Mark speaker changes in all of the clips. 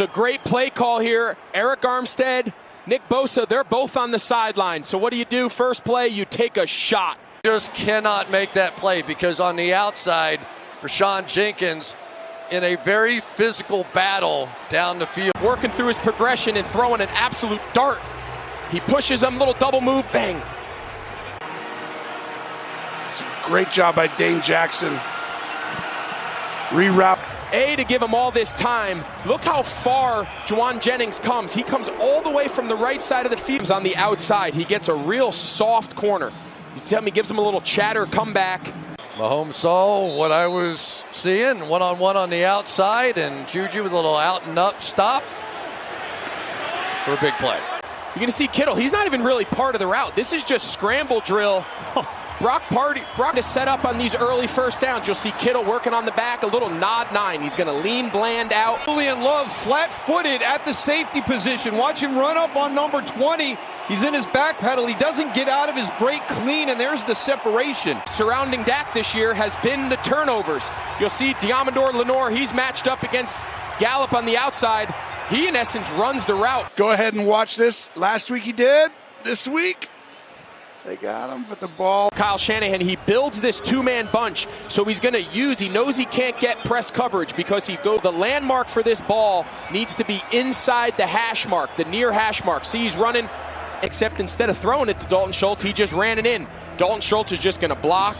Speaker 1: It's a great play call here. Eric Armstead, Nick Bosa, they're both on the sideline. So what do? First play, you take a shot.
Speaker 2: Just cannot make that play because on the outside, Rashawn Jenkins in a very physical battle down the field.
Speaker 1: Working through his progression and throwing an absolute dart. He pushes him, little double move, bang.
Speaker 3: It's a great job by Dane Jackson. Reroute.
Speaker 1: To give him all this time. Look how far Juwan Jennings comes. He comes all the way from the right side of the field. He's on the outside. He gets a real soft corner. You tell me, gives him a little chatter comeback.
Speaker 2: Mahomes saw what I was seeing, one-on-one on the outside, and Juju with a little out and up stop for a big play.
Speaker 1: You're going to see Kittle. He's not even really part of the route. This is just scramble drill. Brock is set up on these early first downs. You'll see Kittle working on the back, a little nod 9. He's going to lean Bland out.
Speaker 4: Julian Love flat-footed at the safety position. Watch him run up on number 20. He's in his back pedal. He doesn't get out of his break clean, and there's the separation.
Speaker 1: Surrounding Dak this year has been the turnovers. You'll see Diamondor Lenore. He's matched up against Gallup on the outside. He, in essence, runs the route.
Speaker 3: Go ahead and watch this. Last week he did. This week, they got him with the ball.
Speaker 1: Kyle Shanahan, he builds this two-man bunch, so he's going to he knows he can't get press coverage because the landmark for this ball needs to be inside the hash mark, the near hash mark. See, he's running, except instead of throwing it to Dalton Schultz, he just ran it in. Dalton Schultz is just going to block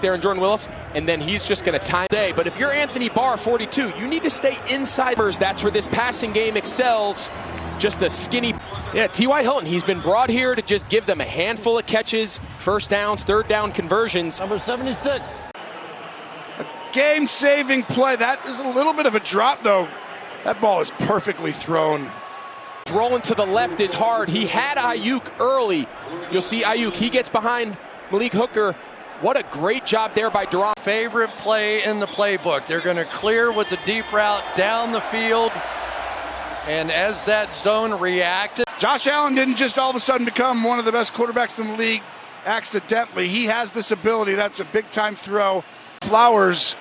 Speaker 1: there in Jordan Willis, and then he's just going to time day. But if you're Anthony Barr, 42, you need to stay inside. That's where this passing game excels. Just a skinny. Yeah, T.Y. Hilton, he's been brought here to just give them a handful of catches, first downs, third down conversions.
Speaker 4: Number 76.
Speaker 3: A game-saving play. That is a little bit of a drop, though. That ball is perfectly thrown.
Speaker 1: Rolling to the left is hard. He had Ayuk early. You'll see Ayuk. He gets behind Malik Hooker. What a great job there by Duran.
Speaker 2: Favorite play in the playbook. They're going to clear with the deep route down the field. And as that zone reacted.
Speaker 3: Josh Allen didn't just all of a sudden become one of the best quarterbacks in the league accidentally. He has this ability. That's a big-time throw. Flowers,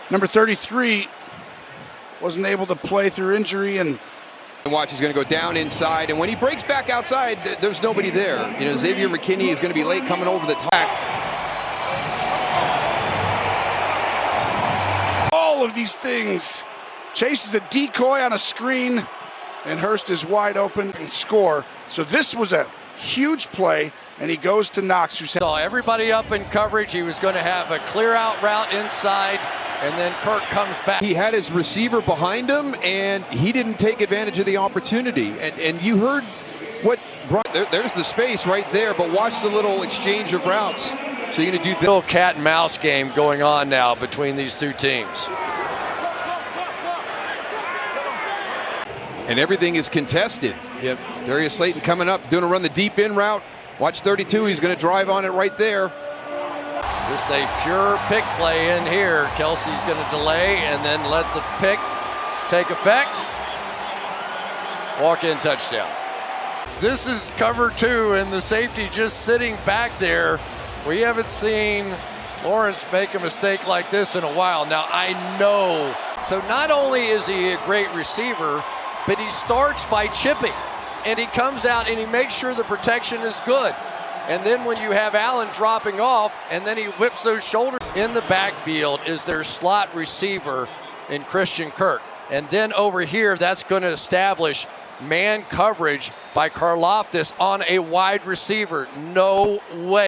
Speaker 3: number 33, wasn't able to play through injury. And
Speaker 5: watch, he's going to go down inside. And when he breaks back outside, there's nobody there. You know, Xavier McKinney is going to be late coming over the top.
Speaker 3: All of these things. Chase is a decoy on a screen, and Hurst is wide open and score. So this was a huge play, and he goes to Knox, who
Speaker 2: saw everybody up in coverage. He was going to have a clear-out route inside, and then Kirk comes back.
Speaker 5: He had his receiver behind him, and he didn't take advantage of the opportunity. And you heard what there's the space right there, but watch the little exchange of routes. So you're going to do this.
Speaker 2: Little cat and mouse game going on now between these two teams.
Speaker 5: And everything is contested. Yep. Darius Slayton coming up, doing a run the deep in route. Watch 32, he's going to drive on it right there.
Speaker 2: Just a pure pick play in here. Kelsey's going to delay and then let the pick take effect. Walk-in touchdown. This is cover 2, and the safety just sitting back there. We haven't seen Lawrence make a mistake like this in a while. Now, I know. So not only is he a great receiver, but he starts by chipping, and he comes out and he makes sure the protection is good. And then when you have Allen dropping off, and then he whips those shoulders. In the backfield is their slot receiver in Christian Kirk. And then over here, that's going to establish man coverage by Karlaftis on a wide receiver. No way.